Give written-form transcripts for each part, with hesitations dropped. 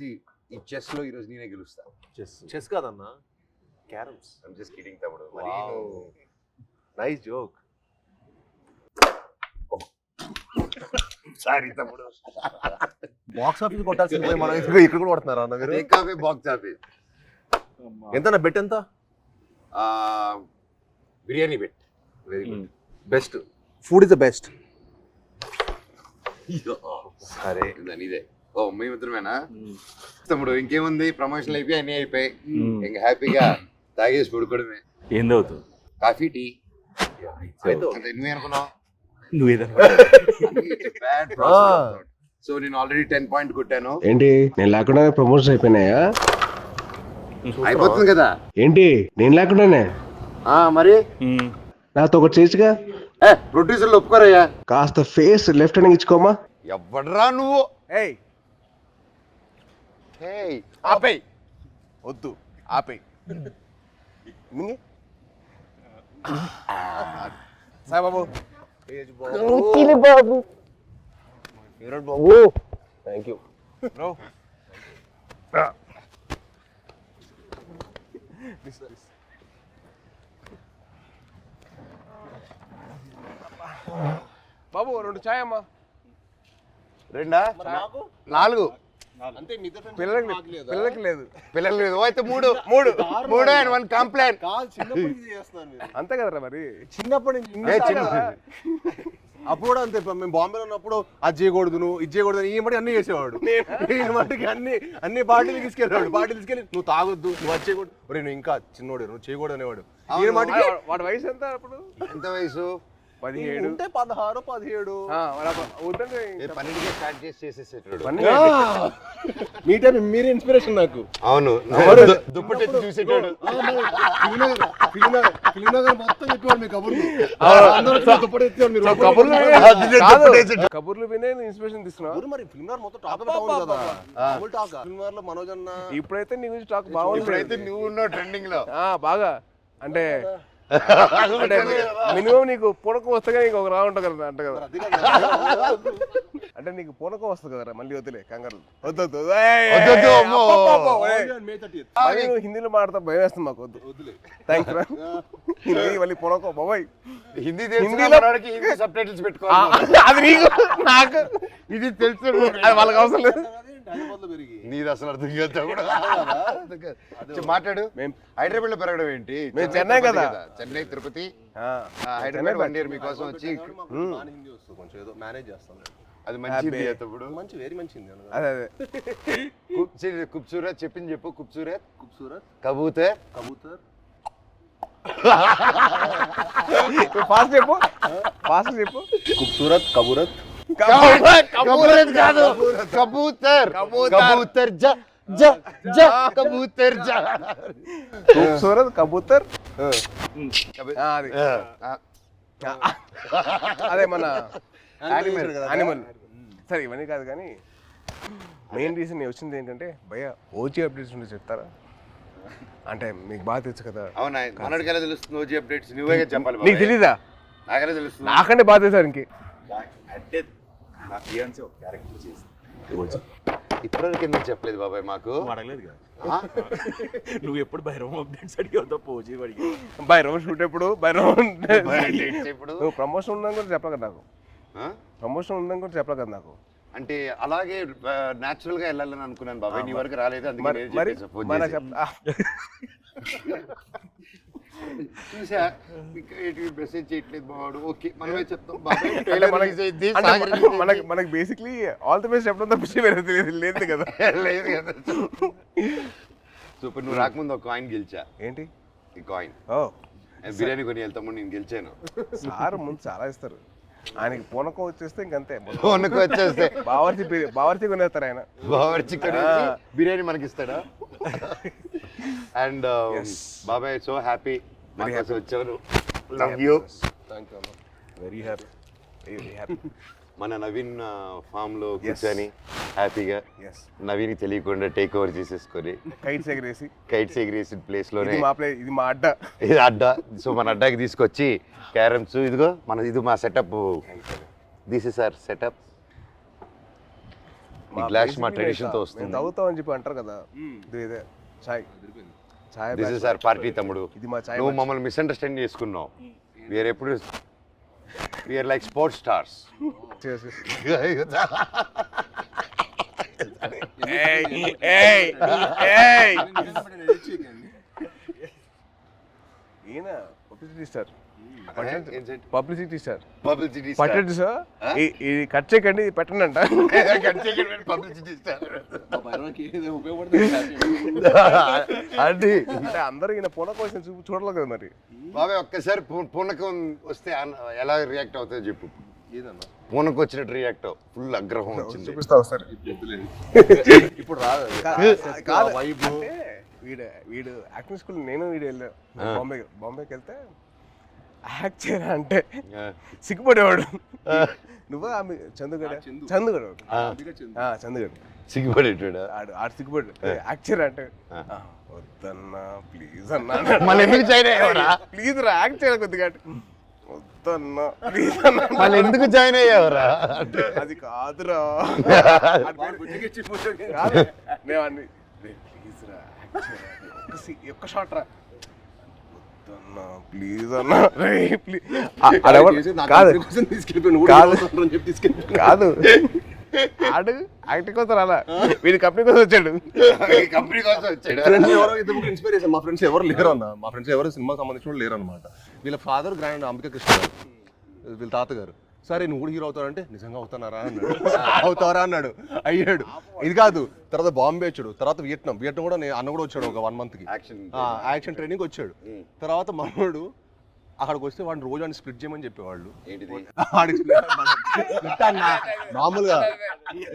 ఈ చెస్ లో ఈరోజు నేనే గెలుస్తా. చెస్ కాదన్నా, క్యారమ్స్. ఐమ్ జస్ట్ కిడింగ్ తమ్ముడు. మరి నైస్ జోక్. సారీ తమ్ముడు. బాక్స్ ఆఫీస్ కొట్టాల్సింది మనం ఇక్కడ కూడా కొడుతున్నారా అన్న మీరు? Takeaway box office. ఎంత బెట్ ఎంత? Biryani bet. Very good. Best food is the best. సరే ఇదే. ఓ మీ మిత్రమేనా తమ్ముడు? ఇంకేముంది, ప్రమోషన్లు అయిపోయి అన్నీ అయిపోయి ఇంకా హ్యాపీగా తాగేసి పడుకోవడమే. ఏంది అవుతుంది? Coffee tea. నువ్వే అనుకున్నావు? సో నేను ఆల్రెడీ 10 పాయింట్ కొట్టాను. ఏంటి నేను లేకుండా ప్రమోషన్ అయిపోయినాయా? అయిపోతుంది కదా. ఏంటి నేను లేకుండానే? మరి నాతో ఒకటి చేసిగా. ప్రొడ్యూసర్లు ఒప్పుకోరయ్యా. కాస్త ఫేస్ లెఫ్ట్ హ్యాండ్ ఇచ్చుకోమా. ఎవడరా నువ్వు? ఆపేయ్, వద్దు ఆపేయ్. సాయిబాబు బాబు, థ్యాంక్ యూ బ్రో. బాబు 2 చాయ్ అమ్మా. 2 4 అంతే. పిల్లలకి లేదు. పిల్లలు లేదు అయితే 3 అండ్ 1 కంప్లైంట్. అంతే కదరా మరి. చిన్నప్పటి నుంచి అప్పుడు కూడా అంతే. మేము బాంబేలో ఉన్నప్పుడు అది చేయకూడదు, నువ్వు ఇది చేయకూడదు, ఈ మటుకు అన్ని చేసేవాడు. ఈ మటుకి అన్ని పార్టీలు తీసుకెళ్ళాడు. పార్టీలు తీసుకెళ్ళి నువ్వు తాగొద్దు, నువ్వు అది చేయకూడదు, నువ్వు ఇంకా చిన్నోడు, నువ్వు చేయకూడదు అనేవాడు. ఈ మటుకి వాడి వయసు ఎంత అప్పుడు? ఎంత వయసు? 17 ఉంటే 16 17. పన్నెండుకే స్టార్ట్ చేసేసేటాడు. మీ టైం మీరే ఇన్స్పిరేషన్ నాకు. అవును, దుప్పటి చూసేటాడు. కబుర్లు వినే ఇన్స్పిరేషన్ తీసుకున్నావు. మరి ఫిల్మ్ మొత్తం టాక్ కదా. ఫిల్మ్ లో మనోజ్ అన్న ఇప్పుడైతే నీ గురించి టాక్ బాగుంది. ఇప్పుడైతే నువ్వు ఉన్నావు ట్రెండింగ్ లో బాగా. అంటే మినిమం నీకు పూనకం వస్తే నీకు ఒక రా ఉంటుంది కదా అంట కదా. అంటే నీకు పూనకం వస్తుంది కదరా, మళ్ళీ వద్దులే కంగారు. వద్దు హిందీలో మాట్లాడతా భయం వేస్తుంది మాకు. వద్దులే థ్యాంక్స్ రా. హిందీ మళ్ళీ పూనకం బాబాయ్. హిందీలో సబ్ టైటిల్స్ పెట్టుకోవాలి. అది నీకు నాకు ఇది తెలుసు, వాళ్ళకి అవసరం లేదు. నీది అసలు అర్థం కాదు. మాట్లాడు. హైదరాబాద్ లో పెరగడం ఏంటి? మేము చెన్నై కదా. చెన్నై తిరుపతి హైదరాబాద్ 1 year మీకోసం వచ్చి కొంచెం ఏదో మేనేజ్ చేస్తాను. అది మంచి తప్పుడు. మంచి వెరీ మంచిది. అదే ఖూబ్సూరత్ చెప్పింది చెప్పు. ఖూబ్సూరత్ కబూతర్ ఫాస్ట్ చెప్పు. ఖూబ్సూరత్ కబూరత్ కాదు, కబూతర్ కబూతర్ ఖూబ్సూరత్ కబూతర్. అదే మన యానిమల్. సరే ఇవన్నీ కాదు కానీ మెయిన్ రీజన్ వచ్చింది ఏంటంటే భయ ఓజీ అప్డేట్స్ ఉంటే చెప్తారా? అంటే మీకు బాగా తెలుసు కదా. అవునా, మనకి ఎలా తెలుస్తుంది ఓజీ అప్డేట్స్? నువ్వే చెప్పాలి. నీకు తెలీదా? నాకెలా తెలుస్తుంది? నాకంటే బాగా తెలుసు ఇంకే. అంటే నా ఫియాన్సీ ఒక క్యారెక్టర్ చేసింది ఇప్పటివరకు ఎందుకు చెప్పలేదు బాబాయ్ మాకు? అడగలేదు కదా. నువ్వు ఎప్పుడు భైరవం అప్డేట్స్ అడిగావు తప్ప ఓజీ అడిగావు. భైరవం షూట్ ఎప్పుడు? భైరవం ఇప్పుడు నువ్వు ప్రమోషన్ ఉందని కూడా చెప్పలే కదా నాకు. ప్రమోషన్ ఉందని కూడా చెప్పలే కదా నాకు. అంటే అలాగే న్యాచురల్ గా వెళ్ళాలని అనుకున్నాను బాబాయ్. నీ వరకు రాలేదు, అందుకే చూసా మెసేజ్ చేయట్లేదు బావాడు. ఓకే మనమే చెప్తాం. మనకి బేసిక్లీ ఆల్ ది బెస్ట్ చెప్పడం తప్ప వేరే లేదు కదా. లేదు కదా. సూపర్. నువ్వు రాకముందు ఒక కాయిన్ గెలిచా. ఏంటి ఈ కాయిన్? బిర్యానీ కొని వెళ్తాము, నేను గెలిచాను. సార్ ముందు చాలా ఇస్తారు. ఆయనకి పూనకం వచ్చేస్తే ఇంకంతే. పూనకం వచ్చేస్తే బావర్చి కొనేస్తారు ఆయన. బావర్చి కొనేసి బిర్యానీ మనకి ఇస్తాడా? అండ్ బాబాయ్ సో హ్యాపీ వచ్చారు. Love you. Thank you. Very happy. మన నవీన్ ఫామ్ లో కూర్చొని హ్యాపీగా నవీన్ తెలియకుండా టేక్ ఓవర్ చేసేసుకొని కైట్స్ ఎగిరేసి ప్లేస్ లోనే ఇది మా అడ్డా. ఇది అడ్డా. సో మన అడ్డాకి తీసుకొచ్చి క్యారమ్స్, ఇదిగో ఇది మా setup. This is our setup. Glass మా ట్రెడిషన్ తో వస్తుంది. తాగుతాం అని చెప్పి అంటారు కదా, ఇదే చాయ్. చాయ్ దిస్ ఇస్ అవర్ పార్టీ తమ్ముడు. ఇది మా చాయ్. నువ్వు మమ్మల్ని మిస్అండర్స్టాండ్ చేసుకున్నావు. వీఆర్ ఎప్పుడు వీఆర్ లైక్ స్పోర్ట్స్ స్టార్స్. ఈయన publicity star. Publicity star. Publicity పట్టండి సార్, ఇది కట్ చేయకండి, ఇది పెట్టండి అంట. పబ్లిసిటీ స్టార్ అంటే అందరూ ఈయన పూనకం వచ్చిన చూడలేదు కదా మరి. బాబాయ్ ఒక్కసారి పూనకం వస్తే ఎలా రియాక్ట్ అవుతుందో చెప్పు. పూనకం వచ్చినట్టు రియాక్ట్ అవ్వు. ఫుల్ ఆగ్రహం వచ్చింది. చూపిస్తా ఒకసారి. ఇప్పుడు రాదు కాదు. అంటే వీడు యాక్టింగ్ స్కూల్ నేను వీడు వెళ్ళా బాంబేకి వెళ్తే యాక్ట్ చేయరా అంటే సిగ్గుపడేవాడు. నువ్వు ఆమె చందుగడ సిగ్గుపడేటాడు. ఆడు సిగ్గుపడు యాక్ట్ చేయరా అంటే వద్దన్నా ప్లీజ్ అన్నా. మళ్ళీ ఎందుకు జాయిన్ అయ్యావరా? ప్లీజ్ రా యాక్ట్ చేయరా కొద్దిగా. వద్దన్నా ప్లీజ్ అన్నా. మళ్ళీ ఎందుకు జాయిన్ అయ్యావరా? అది కాదురా. నేను అన్ని ప్లీజ్ రా ఒక్క షాట్ రా. ప్లీజ్ అన్నా కాదు. ఆడు యాక్టింగ్ కోసం అలా వీడి కంపెనీ కోసం వచ్చాడు. కంపెనీ కోసం వచ్చాడు. ఇన్స్పిరేషన్ మా ఫ్రెండ్స్ ఎవరు లేరు అన్న. మా ఫ్రెండ్స్ ఎవరు సినిమాకి సంబంధించిన లేరు అనమాట. వీళ్ళ ఫాదర్ గ్రాండ్ అంబికా కృష్ణ గారు, వీళ్ళ తాతగారు. సరే నువ్వు కూడా హీరో అవుతావంటే నిజంగా అవుతానారా అన్నాడు. అవుతారా అన్నాడు. అయ్యాడు. ఇది కాదు, తర్వాత బాంబే వచ్చాడు, తర్వాత వియట్నాం కూడా అన్న కూడా వచ్చాడు ఒక 1 month యాక్షన్ ట్రైనింగ్ వచ్చాడు. తర్వాత మనోడు అక్కడికి వస్తే వాడిని రోజు వాడిని స్ప్లిట్ చేయమని చెప్పేవాళ్ళు. మామూలుగా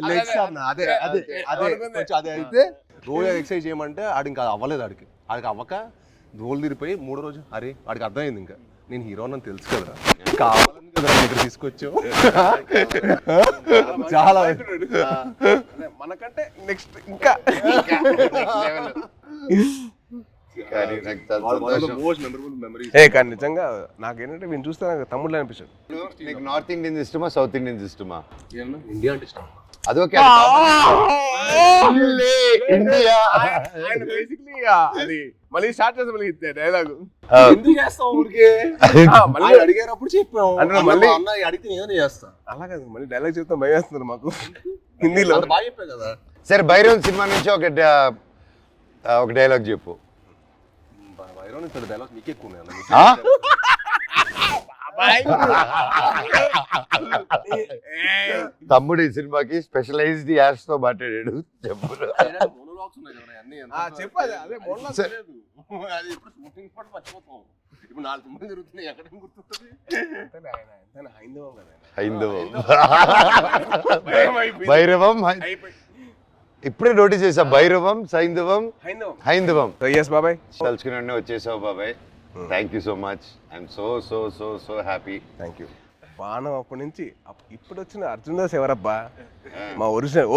లెగ్స్ అన్న అదే అదే అదే అదే అయితే రోజు ఎక్సర్సైజ్ చేయమంటే ఆడు ఇంకా అవ్వలేదు. ఆడికి అవ్వక రోల్ తిరిగిపోయి 3వ రోజు అరే వాడికి అర్థమైంది ఇంకా నేను హీరో అని తెలుసు కదా, కావాలని కదా ఇక్కడ తీసుకొచ్చావు. చాలా మనకంటే నెక్స్ట్ ఇంకా కానీ నిజంగా నాకేంటంటే వీళ్ళు చూస్తే నాకు తమ్ముళ్ళు అనిపించాడు. నీకు నార్త్ ఇండియన్స్ ఇష్టమా సౌత్ ఇండియన్స్ ఇష్టమా? ఇండియా అంటే ఇష్టం. అదొకే ఇండియా అది మళ్ళీ స్టార్ట్ చేస్తాం డైలాగ్. ఎందుకు చేస్తాం ఊరికే? అడిగేటప్పుడు చెప్పాము అంటే మళ్ళీ అడిగితే ఏదైనా చేస్తా. అలా కాదు, మళ్ళీ డైలాగ్ చెప్తాం భయం వేస్తున్నారు మాకు హిందీలో. బాగా చెప్పా కదా. సరే భైరవ్ సినిమా నుంచి ఒక డైలాగ్ చెప్పు. భైరవ్ డైలాగ్ నీకే ఎక్కువ ఉన్నాయి. తమ్ముడు ఈ సినిమాకి స్పెషలైజ్డ్ యాడ్స్ తో మాట్లాడాడు. చెప్పు. చెప్పాలి అదే ఇప్పుడు 4 సినిమాలు జరుగుతున్నాయి, ఎక్కడ గుర్తుంది? హైందవం భైరవం ఇప్పుడే నోటీస్ చేసా. భైరవం హైందవం. బాబాయ్ తలుచుకుని వచ్చేసావు బాబాయ్. Thank you so much. I'm so so so so happy. Thank you. బాణం అప్పటి నుంచి ఇప్పుడు వచ్చిన అర్జున్ దాస్ ఎవరబ్బా? మా ఒరిజినల్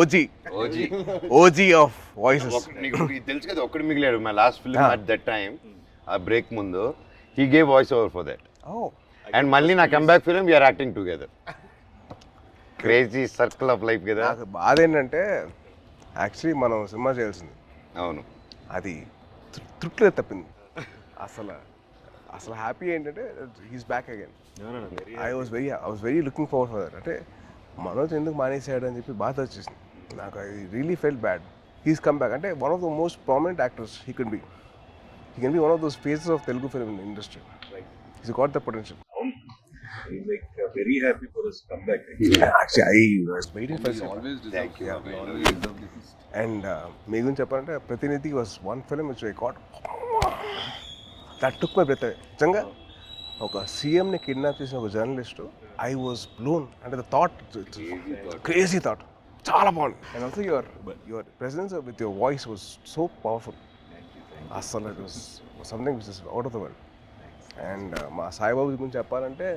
ఓజీ ఆఫ్ వాయిసెస్. నీకు తెలుసు కదా, ఒక్కడు మిగిలాడు. My last film at that time, ఆ బ్రేక్ ముందు he gave voice over for that. And మళ్ళీ నా comeback film we're acting together. Crazy circle of life కదా. నాకు బాధ ఏంటంటే యాక్చువల్లీ మనం సినిమా చేయాల్సింది. అవును, అది తృప్తిగా తప్పింది. అసలు హ్యాపీ ఏంటంటే he's back again. I was very looking forward for that. అంటే మనోజ్ ఎందుకు మానేసాడు అని చెప్పి బాధ వచ్చేసింది నాకు. I really felt bad. He's come back. అంటే one of the most prominent actors he can be one of those faces of Telugu film industry. He's got the potential. Very happy for his comeback. Actually, I was waiting for this. Thank you. And మీ గురించి చెప్పాలంటే Prathinidhi was one film which I got that took my breath away. నిజంగా ఒక సీఎంని kidnap చేసిన ఒక journalist, I was blown. అంటే the thought, crazy thought, చాలా బాగుంది. And also your presence with your voice was so powerful. అసలు it was something which is out of the world. And మా సాయిబాబు గురించి చెప్పాలంటే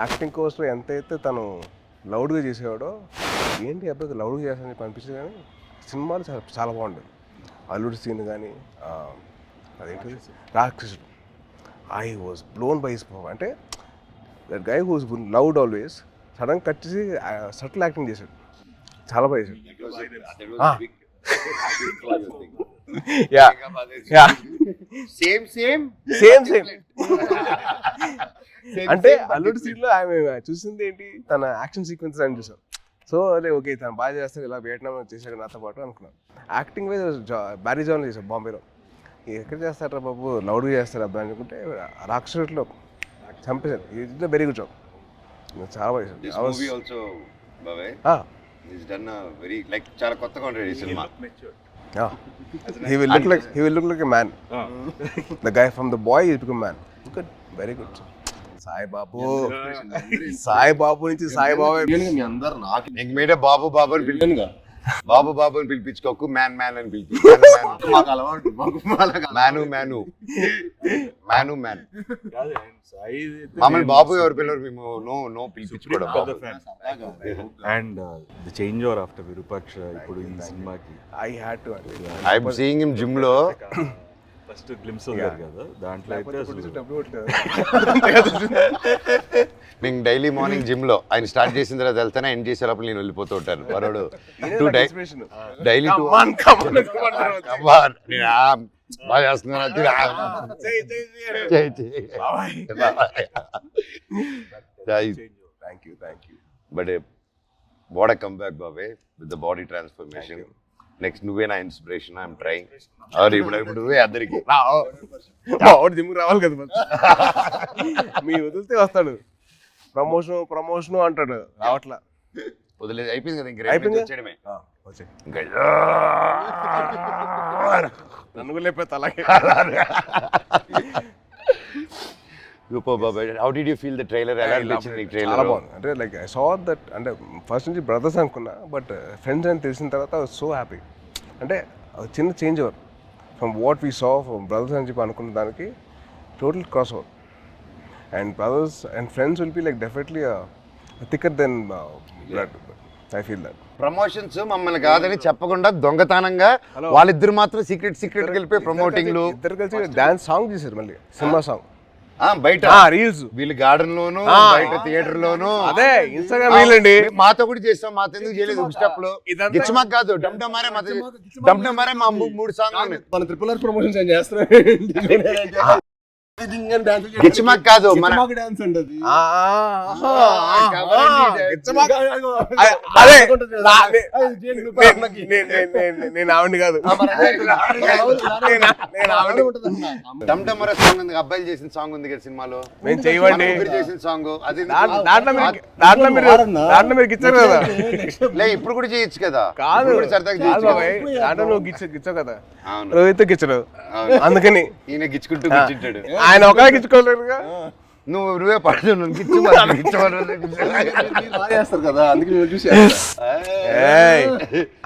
యాక్టింగ్ కోర్స్లో ఎంతైతే తను లౌడ్గా చేసేవాడో, ఏంటి అబ్బాయి లౌడ్గా చేస్తానని చెప్పి అనిపించింది. కానీ సినిమాలు చాలా చాలా బాగుండేది. అల్లుడి సీన్ కానీ అదేంటి Rakshasudu, I was blown by his performance. అంటే that guy who's loud always sudden cut చేసి సటిల్ యాక్టింగ్ చేశాడు. చాలా బాగా చేశాడు. Yeah yeah same same same same అంటే అల్లుడు సీన్ లో ఆమె చూసింది ఏంటి, తన యాక్షన్ సీక్వెన్సెస్ అని చూసాం. సో అదే ఓకే తను బాగా చేస్తాడు, ఇలా వియట్నాం చేశాడు నాతో పాటు అనుకున్నాను. యాక్టింగ్ వైజ్ బ్యారీ జాన్ చేశాడు బాంబేలో. ఎక్కడ చేస్తారా బాబు, లౌడ్గా చేస్తారు అబ్బాయి అనుకుంటే రాక్షసులో చంపేశారు. ఇది వెరీ గుడ్ జాబ్, చాలా బాగా చేశాడు. చాలా కొత్తగా ఉంటుంది ఈ cinema. He will look like a man. The guy from The Boy is become man. Good, very good. Sai Babu నుంచి సాయి బాబు మీ అందరు నాకు ఇంక మీరే బాబు బాబు అని పిలిచి బాబు బాబు అని పిలిపించుకోకు, మ్యాన్ మ్యాన్ అని పిలిపి. మాకు అలవాటు మ్యాను మ్యాను మ్యాను మ్యాన్ మమ్మల్ని బాబు ఎవరు పిల్లలు, మేము నో పిలిపించుకోవడం. And the change over after Virupaksha ఇప్పుడు ఈ సినిమాకి I had to. I'm seeing him gym లో. ఫస్ట్ గ్లిమ్స్ ఉంది కదా, దాంట్లో అయితే అసలు నేను డైలీ మార్నింగ్ జిమ్ లో ఆయన స్టార్ట్ చేసిన తర్వాత వెళ్తానే, ఎండ్ చేసే లోపల నేను వెళ్ళిపోతూ ఉంటాను. వరోడు డైలీ బాగా చేస్తున్నాను. Thank you. But what a come back బాబే with the body transformation. Next నువ్వే నా ఇన్స్పిరేషన్. I'm trying. ఇప్పుడు నువ్వే అందరికి జిమ్ రావాలి కదా, మీ వదిలితే వస్తాడు. ప్రమోషన్ అంటాడు, రావట్లా. వదిలేదు, అయిపోయింది కదా. ఇంక అయిపోయింది. వచ్చేయడమే. ఇంకా నన్ను లేకపోతే అలాగే. సూపర్ బాబాయ్. How did you feel the trailer? ఎలా అనిపించింది చాలా ట్రైలర్? బాగుంది. అంటే లైక్ ఐ సా దట్, అంటే ఫస్ట్ నుంచి బ్రదర్స్ అనుకున్నా, బట్ ఫ్రెండ్స్ అని తెలిసిన తర్వాత ఐ వాజ్ సో హ్యాపీ. అంటే చిన్న change over from what we saw from brothers అని చెప్పి అనుకున్న దానికి total cross over. And brothers and friends will be like definitely thicker then blood. I feel that. Promotions మమ్మల్ని కాదని చెప్పకుండా దొంగతనంగా వాళ్ళిద్దరు మాత్రం సీక్రెట్ వెళ్ళిపోయి ప్రమోటింగ్లు. ఇద్దరు కలిసి డాన్స్ సాంగ్ చేశారు, మళ్ళీ సినిమా సాంగ్ బయట రీల్స్. వీళ్ళు గార్డెన్ లోను, బయట థియేటర్ లోను. అదే ఇన్స్టాగ్రామ్ వీళ్ళండి. మాతో కూడా చేస్తాం, మాతో ఎందుకు చేయలేదు? స్టెప్ లో గిచ్చమాక్ కాదు, డమ్డమారే మా 3 సాంగ్ మన ట్రిపుల్ ఆర్ ప్రమోషన్స్ ఏం చేస్తున్నాం. గిచ్చమాక్ కాదు, మన డాన్స్ ఉంటుంది. అదే నేను ఆవిడ కాదు, డమ్డమరే సాంగ్ ఉంది, అబ్బాయిలు చేసిన సాంగ్ ఉంది కదా సినిమాలో. మేము చేయవండి చేసిన సాంగ్ అది. దాంట్లో మీరు గిచ్చారు కదా. లే ఇప్పుడు కూడా చేయొచ్చు కదా. కాదు దాంట్లో నువ్వు గిచ్చావు కదా, రోహిత్ గిచ్చడు. అందుకని ఈయన గిచ్చుకుంటూ కూర్చుంటాడు. ఆయన ఒక గిచ్చుకోలేరుగా. నువ్వే పడదు చేస్తారు కదా, అందుకే చూసి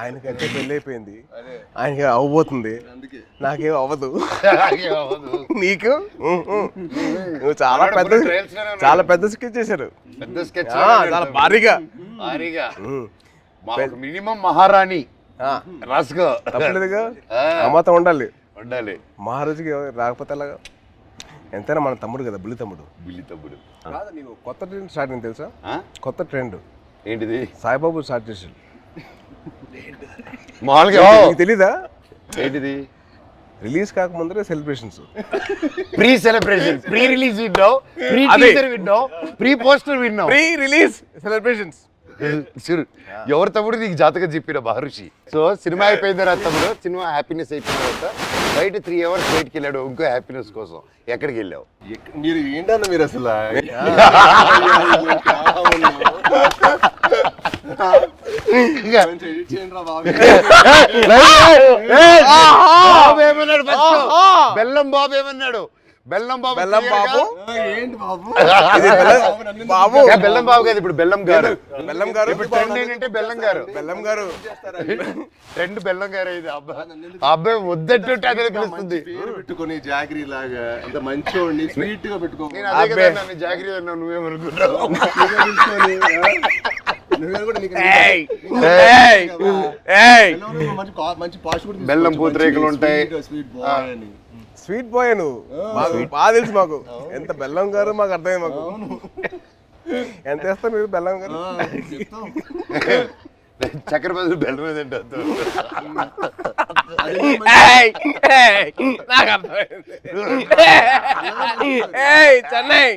ఆయనకంటే పెళ్ళి అయిపోయింది, ఆయనకి అవ్వబోతుంది, నాకేం అవ్వదు. నీకు నువ్వు చాలా పెద్ద స్కెచ్ చేశారు. పెద్ద స్కెచ్ చాలా భారీగా మినిమం మహారాణి రాసుకో. తప్పలేదుగా, అమ్మతో ఉండాలి. మహారాజుకి రాకపోతే అలాగా. ఎంతైనా మన తమ్ముడు కదా, బుల్లి తమ్ముడు. కాదు, నీకు కొత్త ట్రెండ్ స్టార్ట్ అయింది తెలుసా? కొత్త ట్రెండ్ ఏంటిది? సాయిబాబు స్టార్ట్ చేసాడు. మామూలుగా తెలీదా? ఏంటిది? రిలీజ్ కాకముందరే celebrations, pre celebration, pre release విన్నావు, ప్రీ టీజర్ విన్నావు, ప్రీ పోస్టర్ విన్నావు, ప్రీ రిలీజ్ సెలబ్రేషన్స్. ఎవరు తమ్ముడు నీకు జాతకం చెప్పిన మహర్షి. సో సినిమా అయిపోయిన తర్వాత తమ్ముడు, సినిమా హ్యాపీనెస్ అయిపోయిన తర్వాత బయట 3 hours బయటకి వెళ్ళాడు ఇంకో హ్యాపీనెస్ కోసం. ఎక్కడికి వెళ్ళావు? మీరు ఏంటన్నా మీరు అసలు బెల్లం బాబు ఏమన్నాడు? బెల్లం బాబు ఏంటి బాబు? బాబు బెల్లం బాబు కాదు, ఇప్పుడు బెల్లం గారు. ఇప్పుడు ట్రెండ్ ఏంటంటే బెల్లం గారు. ట్రెండ్ బెల్లం గారు. ఇది అబ్బాయి వద్దంటుంటే అదే తెలుస్తుంది. పెట్టుకొని జాగ్రీ లాగా అంత మంచోడిని స్వీట్ గా పెట్టుకో. నేను అదే కదా నన్ను జాగ్రీ అన్నావు, నువ్వేమనుకుంటావు? బెల్లం పూతరేకులు ఉంటాయి. స్వీట్ బాయ్ నువ్వు, మాకు బాగా తెలుసు. మాకు ఎంత బెల్లం గారు మాకు అర్థమైంది. మాకు ఎంత వేస్తారు మీరు బెల్లం గారు? చక్కెర బదులు బెల్లం మీద తింటారు. నాకు అర్థమైంది. చెన్నై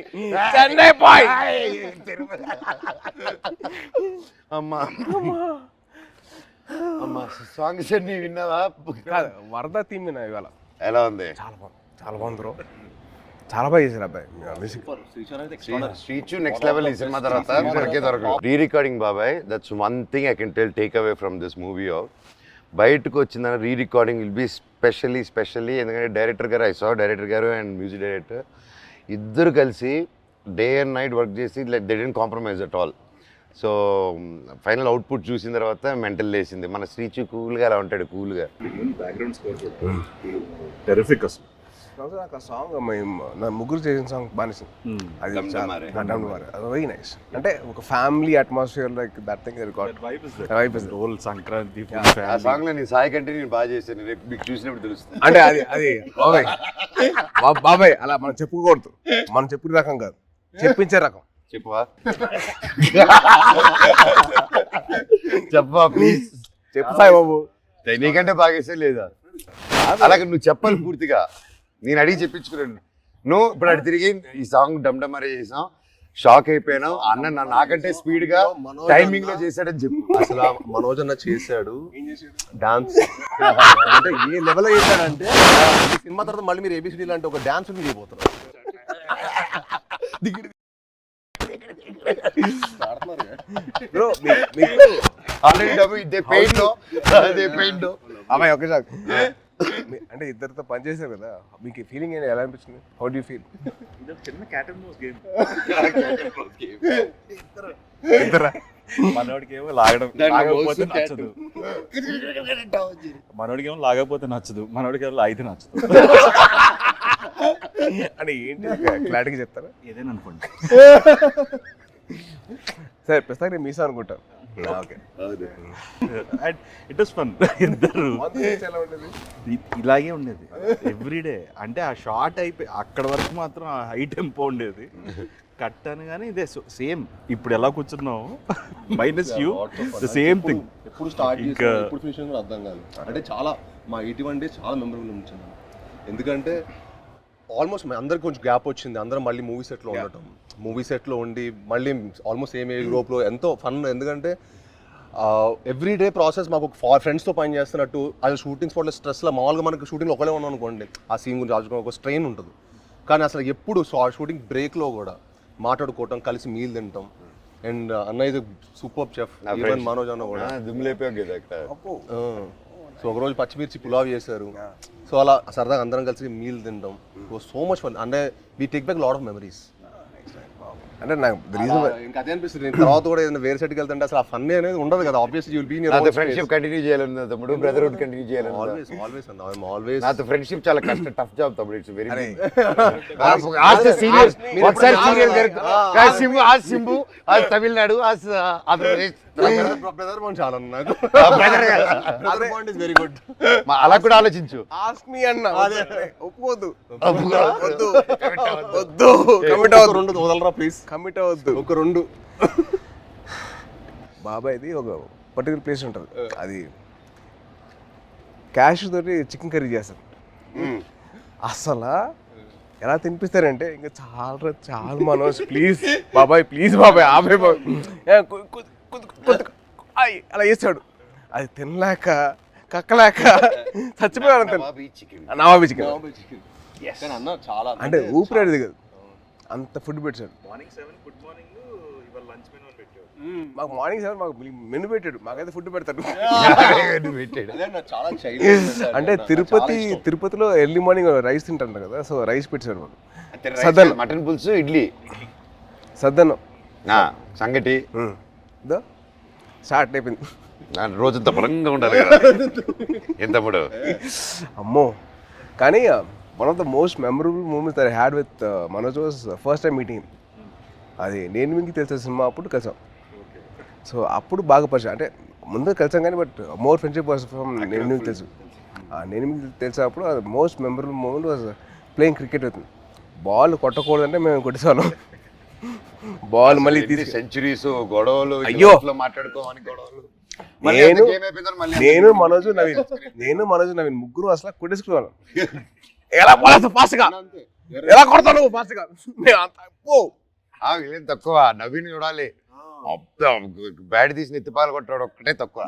చెన్నై బాయ్. అమ్మా అమ్మా సాంగ్స్ అన్ని విన్నావా? వరద థీమ్ విన్నా ఇవాళ. ఎలా ఉంది? చాలా బాగుంది బ్రో. చాలా బాగా చేశారు అబ్బాయి మ్యూజిక్. శ్రీచు నెక్స్ట్ లెవెల్ ఈ సినిమా తర్వాత దొరకదు. రీ రికార్డింగ్ బాబాయ్, that's one thing I can take away from this movie. బయటకు వచ్చిన re recording will be specially ఎందుకంటే డైరెక్టర్ గారు, డైరెక్టర్ గారు అండ్ మ్యూజిక్ డైరెక్టర్ ఇద్దరు కలిసి డే అండ్ నైట్ వర్క్ చేసి they didn't compromise at all. So final output చూసిన తర్వాత మెంటల్ లేసింది. మన శ్రీచు కూల్గా అలా ఉంటాడు, కూల్గా. బ్యాక్గ్రౌండ్ స్కోర్ టెరిఫిక్ అసలు. నాకు ఆ సాంగ్ నా ముగ్గురు చేసిన సాంగ్ బాగా అది వెరీ నైస్. అంటే ఒక family atmosphere like that thing role Sankranti ఆ సాంగ్ లో నీ సాయి కంటే నేను బాగా చేశాను, రేపు మీకు చూసినప్పుడు తెలుస్తుంది. అంటే అది బాబాయ్ అలా మనం చెప్పుకోకూడదు, మనం చెప్పిన రకం కాదు, చెప్పించే రకం. చెప్పవా? చెప్పవా ప్లీజ్? చెప్పు సాయి బాబు. నీకంటే బాగా చేసే లేదా? అలాగే నువ్వు చెప్పాలి పూర్తిగా. నేను అడిగి చెప్పించుకున్నాను. నువ్వు ఇప్పుడు అటు తిరిగి ఈ సాంగ్ డమ్డమరే చేసాం, షాక్ అయిపోయినావు. అన్న నాకంటే స్పీడ్ గా టైమింగ్ లో చేశాడని చెప్పు. అసలు మనోజ్ అన్న చేశాడు డాన్స్. అంటే ఏ లెవెల్ చేశాడంటే సినిమా తర్వాత మళ్ళీ మీరు ఏబిసిడి లాంటి ఒక డాన్స్ చేయబోతున్నారు. ఆల్రెడీ అమ్మాయి ఒకే సార్ అంటే ఇద్దరితో పని చేశారు కదా, మీకు ఫీలింగ్ ఎలా అనిపించింది? How do you feel? చిన్న క్యాట్ అండ్ మౌస్ గేమ్. ఇద్దరా? మనోడికేమో లాగకపోతే నచ్చదు, మనోడికేమో లాగకపోతే నచ్చదు, మనోడికేమో లాగితే నచ్చదు. అంటే ఏంటి క్లారిటీగా చెప్తారా? ఏదైనా అనుకోండి. సరే ప్రస్తుతానికి నేను మీసా అనుకుంటాను. Okay, it was fun. ఇద్దరు ఇలాగే ఉండేది ఎవ్రీడే. అంటే ఆ షార్ట్ అయిపోయి అక్కడ వరకు మాత్రం ఆ హై టెంపో ఉండేది. కట్ అని కానీ ఇదే సేమ్ ఇప్పుడు ఎలా కూర్చున్నావు minus you the same thing. ఎప్పుడు స్టార్ట్ చేసి ఎప్పుడు ఫినిష్ కూడా అర్థం కాదు. అంటే చాలా మా 81 days చాలా మెమరబుల్ ఉంచింది. ఎందుకంటే ఆల్మోస్ట్ అందరికి కొంచెం గ్యాప్ వచ్చింది, అందరం మళ్ళీ మూవీ సెట్లో ఉండటం, మూవీ సెట్లో ఉండి మళ్ళీ ఆల్మోస్ట్ సేమ్ ఏజ్ గ్రూప్లో ఎంతో ఫన్. ఎందుకంటే ఎవ్రీడే ప్రాసెస్ మాకు ఒక ఫ్రెండ్స్తో పని చేస్తున్నట్టు. అది షూటింగ్ స్పాట్లో స్ట్రెస్లో మామూలుగా మనకి షూటింగ్లో ఒకలే ఉన్నాం అనుకోండి, ఆ సీన్ గురించి ఆలోచించుకోవడం ఒక స్ట్రెయిన్ ఉంటుంది. కానీ అసలు ఎప్పుడు షూటింగ్ బ్రేక్లో కూడా మాట్లాడుకోవటం, కలిసి మీల్ తింటాం. అండ్ అన్న ఇది సూపర్ చెఫ్, ఈవెన్ మనోజ్ అన్న కూడా సో ఒకరోజు పచ్చిమిర్చి పులావ్ చేశారు. సో అలా సరదాగా అందరం కలిసి మీల్ తింటాం. So much fun. అంటే we take back lot of memories. అంటే నాకు ఇంకా అదే అనిపిస్తుంది. నేను తర్వాత కూడా ఏదైనా వేరే సెట్కి వెళ్తుంటే అసలు ఆ ఫన్ అనేది ఉండదు కదా. Obviously you will be in your friendship continue చేయాలన్నా తమ్ముడు, బ్రదర్హుడ్ కంటిన్యూ చేయాలి. ఆల్వేస్ అన్న, ఐ యామ్ ఆల్వేస్. నాతో ఫ్రెండ్షిప్ చాలా కష్టం, టఫ్ జాబ్ తమ్ముడు. It's very serious. ఒకసారి సీరియస్ आज सिंबू आज तमिलनाडु आज आंध्र प्रदेश బ్రదర్ బాండ్ చాలా నాకు. Brother bond is very good. అలా కూడా ఆలోచించు. ఆస్క్ మీ అన్న. ఒప్పుకోవద్దు, రెండు వదలరా ప్లీజ్. కమిట్ అవ్వద్దు. ఒక రెండు. బాబాయ్ది ఒక పర్టికులర్ ప్లేస్ ఉంటుంది, అది క్యాష్ తోటి చికెన్ కర్రీ చేస్తారు. అసలు ఎలా తినిపిస్తారంటే ఇంకా చాలా మనోజ్ ప్లీజ్ బాబాయ్, ప్లీజ్ బాబాయ్ ఆపే అలా చేస్తాడు. అది తినలేక కక్కలేక చచ్చిపోయాను. నవాబీ చికెన్ అన్న చాలా అంటే ఊపిరాడు దిగదు, అంత ఫుడ్ పెట్టాడు. మార్నింగ్ 7 గుడ్ మార్నింగ్, ఇవాళ లంచ్ మెనూ అని పెట్టాడు. మాకు మార్నింగ్ 7 మాకు మెనూ పెట్టాడు, మాకైతే ఫుడ్ పెడతాడు. చాలా అంటే తిరుపతిలో ఎర్లీ మార్నింగ్ రైస్ తింటారు కదా, సో రైస్ పెట్టారు మాకు. సద్దన్నం, మటన్ పులుసు, ఇడ్లీ, సద్దన్నం, సంగటి స్టార్ట్ అయిపోయింది. రోజంతా బలంగా ఉండాలి కదా ఎంత తమ్ముడు. అమ్మో. కానీ one of the most memorable moments that I had with Manoj was first time meeting. అది నేను మీకు తెలిసే సినిమా అప్పుడు కలిసాం. సో అప్పుడు బాగా పరిచయం, అంటే ముందు కలిసాం కానీ but more friendship was from నేను మీకు తెలుసు. నేను మీకు తెలిసినప్పుడు అది most memorable moment was playing cricket with. Ball కొట్టకూడదంటే మేము కొట్టేసాను. బాల్ మళ్ళీ సెంచరీస్, గొడవలు, అయ్యో మాట్లాడుకోవాలి గొడవలు. నేను game అయిపోయిందని మళ్ళీ నేను మనోజు నవీన్ ముగ్గురు అసలు కొట్టేసుకున్నాను. ఎలా పోలేస్తా ఫాస్ట్ గా, ఎలా కొడతాను ఫాస్ట్ గా. వీళ్ళేం తక్కువ, నవీన్ చూడాలి. బ్యాట్ తీసి నెత్తిపాలు కొట్టాడు ఒక్కటే తక్కువ.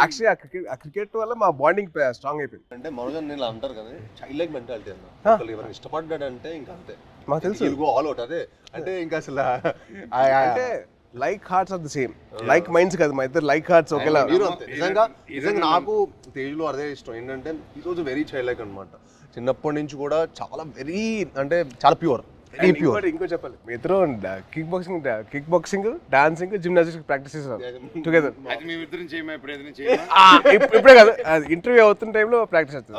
యాక్చువల్లీ ఆ క్రికెట్ వల్ల మా బాండింగ్ స్ట్రాంగ్ అయిపోయింది. అంటే మనోజ్ నేను అంటారు కదా చైల్డ్ లైక్ మెంటాలిటీ అన్న. ఎవరైనా ఇష్టపడ్డాడంటే ఇంకా అంతే, మాకు తెలుసు ఆల్ అవుట్. అదే అంటే ఇంకా అసలు అంటే like hearts are the same, like minds కాదు మా ఇద్దరు లైక్ హార్ట్స్ ఒకేలా. మీరు అంతే. నిజంగా నాకు తేజ్లో అదే ఇష్టం ఏంటంటే ఈ రోజు వెరీ చైల్డ్ లైక్ అనమాట. చిన్నప్పటి నుంచి కూడా చాలా వెరీ అంటే చాలా ప్యూర్, వెరీ ప్యూర్. ఇంకో చెప్పాలి, మీ ఇద్దరు kick boxing dancing gymnastics practice చేస్తారు టుగెదర్. ఇప్పుడే కాదు, ఇంటర్వ్యూ అవుతున్న టైంలో ప్రాక్టీస్ చేస్తారు.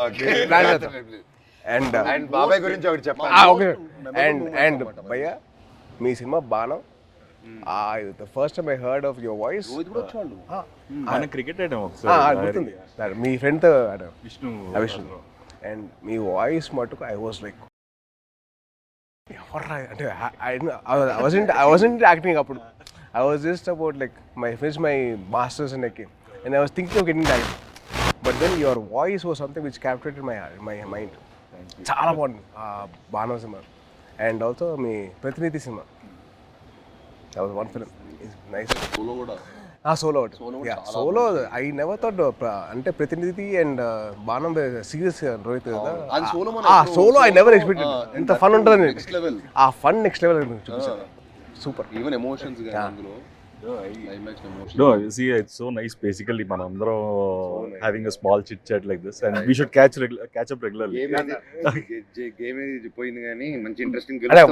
అండ్ బాబాయ్ గురించి ఒకటి చెప్పాలి. అండ్ భయ్యా మీ సినిమా బాణం, the first time I heard of your voice మన క్రికెట్ ఆడాం గుర్తుంది, మీ ఫ్రెండ్ తో ఆడాం, విష్ణు. అండ్ మీ వాయిస్ మటుకు ఐ వాజ్ లైక్ ఎవర్రా అంటే I wasn't acting అప్పుడు. I was just about like finished my masters in acting and I was thinking of getting acting, but then your voice was something which captivated my mind. చాలా బాగుంది బాణం cinema. And also మీ ప్రతినిధి సినిమా, that was one film. It's nice. Solo కూడా Solo Solo I never thought అంటే Prathinidhi and Baanam serious Rohith కదా. Solo I never expected ఇంత fun ఉంటుంది. ఆ ఫన్ నెక్స్ట్ లెవెల్ చూపించారు. సూపర్. ఈవెన్ ఎమోషన్స్ గాని అందులో climax emotions. No, you see, it's so nice. Basically, manandro having a small chit chat like this, and we should catch up regularly. Game పోయింది కానీ మంచి interesting. అదే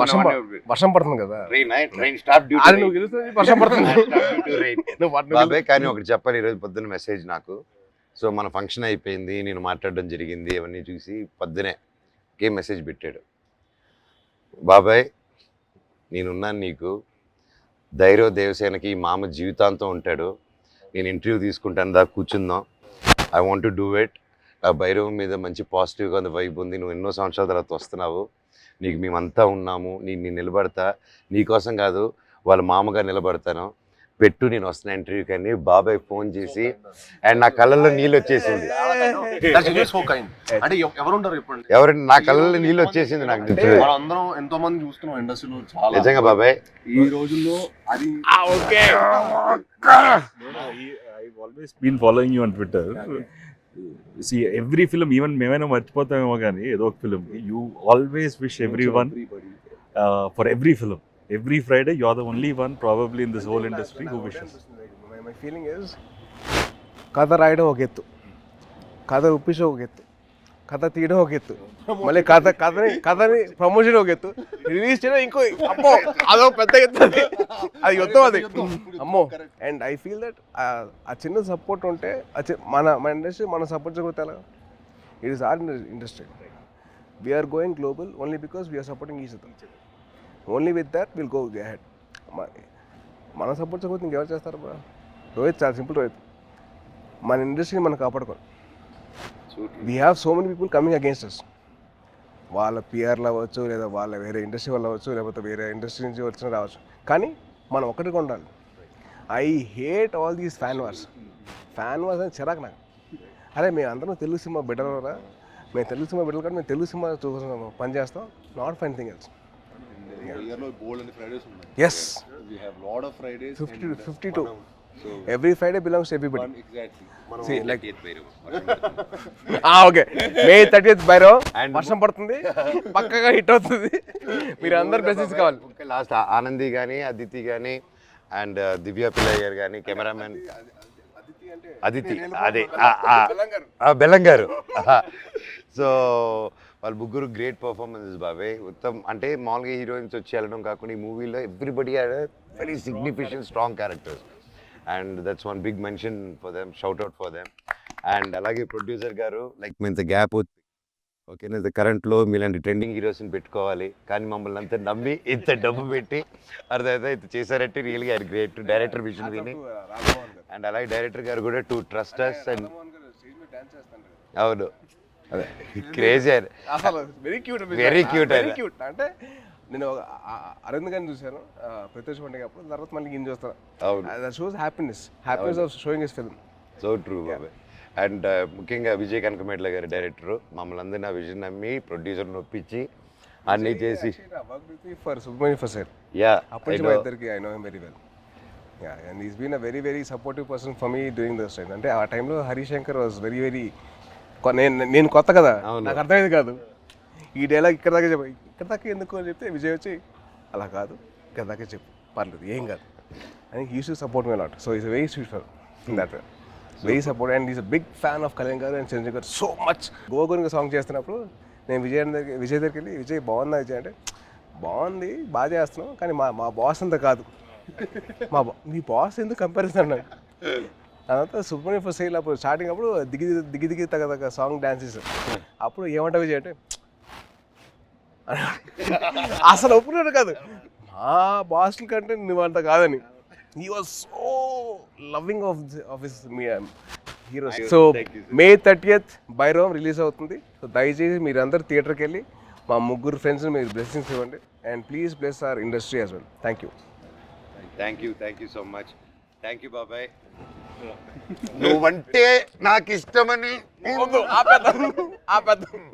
వర్షం పడుతుంది కదా, అది నువ్వు గెలుస్తుంది వర్షం పడుతుంది. బాబాయ్ కానీ ఒకటి చెప్పాలి, ఈరోజు పొద్దున్న మెసేజ్ నాకు. సో మన ఫంక్షన్ అయిపోయింది, నేను మాట్లాడడం జరిగింది, అవన్నీ చూసి పొద్దునే గేమ్ మెసేజ్ పెట్టాడు. బాబాయ్ నేనున్నాను నీకు, ధైర్య దేవసేనకి మామ జీవితాంతం ఉంటాడు, నేను ఇంటర్వ్యూ తీసుకుంటాను దా కూర్చుందాం, I want to do it. ఆ భైరవం మీద మంచి పాజిటివ్గా ఉంది, వైబ్ ఉంది, నువ్వు ఎన్నో సంవత్సరాల తర్వాత వస్తున్నావు, నీకు మేమంతా ఉన్నాము, నేను నిలబడతా, నీకోసం కాదు వాళ్ళ మామగా నిలబడతాను, పెట్టు నేను వస్తున్నా ఇంటర్వ్యూ కానీ. బాబాయ్ ఫోన్ చేసి అండ్ నా కళ్ళల్లో నీళ్ళు వచ్చేసింది. అంటే ఎవరుంటారు చెప్పండి, ఎవరంటే నా కళ్ళల్లో నీళ్ళు వచ్చేసింది నాకు. అందరం ఎంతో మంది చూస్తున్నాం ఇండస్ట్రీలో చాలా. నిజంగా బాబాయ్ ఈ రోజుల్లో అది I've always been following you on Twitter. See, every film, even మేమైనా మర్చిపోతామేమో కానీ ఏదో ఒక film, you always wish everyone for every film. Every Friday, you're the only one probably in this whole industry who wishes. My feeling is, కథ రాయడం ఒక ఎత్తు, కథ ఉప్పించడం ఒక ఎత్తు, కథ తీయడం ఒక ఎత్తు, మళ్ళీ కథని ప్రమోషన్ ఒక ఎత్తు, రిలీజ్ చేయడం ఇంకో అమ్మో అదో పెద్ద ఎత్తు, అది మొత్తం అది అమ్మో. అండ్ ఐ ఫీల్ దట్ ఆ చిన్న సపోర్ట్ ఉంటే మన ఇండస్ట్రీ మనం సపోర్ట్ చేయకపోతే ఎలా? It is our industry. We're going global only because we're supporting each other. Only with that will go ahead. మనం సపోర్ట్ చేయకపోతే ఇంకెవరు చేస్తారు బా? రోహిత్ చాలా సింపుల్. రోహిత్ మన ఇండస్ట్రీని మనం కాపాడుకోవాలి. We have so many people coming against us. వాళ్ళ పిఆర్లు అవ్వచ్చు, లేదా వాళ్ళ వేరే ఇండస్ట్రీ వాళ్ళు అవ్వచ్చు, లేకపోతే వేరే ఇండస్ట్రీ నుంచి వచ్చిన రావచ్చు, కానీ మనం ఒక్కటిగా ఉండాలి. I hate all these fan wars అని చిరాకు నాకు. అరే మేము అందరం తెలుగు సినిమా బిడ్డలరా, మేము తెలుగు సినిమా బిడ్డలు కానీ మేము తెలుగు సినిమా చూసి పని చేస్తాం, not fine thing else. Yes. We have lot of Fridays. 52. So every Friday belongs to everybody. Exactly. See, like okay. May 30th Bhairav వర్షం పడుతుంది, పక్కగా హిట్ అవుతుంది, మీరు అందరు మెసేజ్ కావాలి. లాస్ట్ ఆనంది కానీ, అదితి కానీ, అండ్ దివ్య పిల్లయ్య గారు కానీ, కెమెరామెన్ అదితి, అదే బెల్లం గారు. సో వాళ్ళు ముగ్గురు గ్రేట్ పర్ఫార్మెన్సెస్ బాబాయ్. ఉత్తమ్ అంటే మామూలుగా హీరోయిన్స్ వచ్చి వెళ్ళడం కాకుండా ఈ మూవీలో everybody had very significant strong characters, and that's one big mention for them, shout out for them. And అలాగే ప్రొడ్యూసర్ గారు లైక్ మీ ఇంత గ్యాప్ అవుతుంది, ఓకేనా, కరెంట్లో మీలాంటి ట్రెండింగ్ హీరోస్ని పెట్టుకోవాలి, కానీ మమ్మల్ని అంతా నమ్మి ఇంత డబ్బు పెట్టి అర్థమైతే ఇంత చేశారంటే రియల్గా ఆయన గ్రేట్. డైరెక్టర్ విజన్ విని, అండ్ అలాగే డైరెక్టర్ గారు కూడా టు ట్రస్ట్ అస్. అండ్ అవును, అదే క్రేజీ, అసలు వెరీ క్యూట్ వెరీ క్యూట్. అంటే నేను అరవింద్ గారిని చూశాను ప్రత్యక్ష పండుగ అప్పుడు, తర్వాత మళ్ళీ ఈయన చూస్తాను. అవును. That shows happiness of showing his film. So true బాబాయ్. అండ్ ముఖ్యంగా విజయ్ కనకమేట్ల గారి డైరెక్టర్ మమ్మల్ని అందరినీ ఆ విజన్ నమ్మి ప్రొడ్యూసర్ ఒప్పించి అన్నీ చేసి for Subrahmanyam for sir yeah అప్పటి నుంచి మా ఇద్దరికి I know him very well. And is been a very very supportive person for me during those time. అంటే ఆ టైంలో హరిశంకర్ వాజ్ వెరీ వెరీ, నేను కొత్త కదా, నాకు అర్థమైంది కాదు ఈ డైలాగ్ ఇక్కడ దాకా చెప్పు, ఇక్కడ దాకా ఎందుకు అని చెప్తే విజయ్ వచ్చి అలా కాదు ఇక్కడ దాకా చెప్పు పర్లేదు ఏం కాదు అని used to support me lot. So is very sweet for that way, very support. And is a big fan of Kalyan garu and Chiranjeevi గారు సో మచ్. గోగురుగా సాంగ్ చేస్తున్నప్పుడు నేను విజయ్ దగ్గరికి వెళ్ళి, విజయ్ బాగుందా విజయ్ అంటే, బాగుంది బాగా చేస్తున్నాం కానీ మా బాస్ అంతా కాదు, మీ బాస్ ఎందుకు కంపారిజన్ అన్నాడు. అదంతా సుబ్రహ్మణ్యం ఫర్ సేల్ అప్పుడు స్టార్టింగ్ అప్పుడు దిగి దిగి తగ్గ సాంగ్ డాన్సెస్. అప్పుడు ఏమంటా విజయ్ అంటే అసలు ఒప్పుకున్నాడు కాదు, మా బాస్ల కంటే నువ్వు అంత కాదని. He was so loving of his hero. So May 30th Bhairavam release అవుతుంది. సో దయచేసి మీరందరూ థియేటర్కి వెళ్ళి మా ముగ్గురు ఫ్రెండ్స్ని మీరు బ్లెస్సింగ్స్ ఇవ్వండి. And please bless our industry as well. Thank you so much. Thank you బాబాయ్. నువ్వంటే నాకు ఇష్టమని ఆపేద్దాం.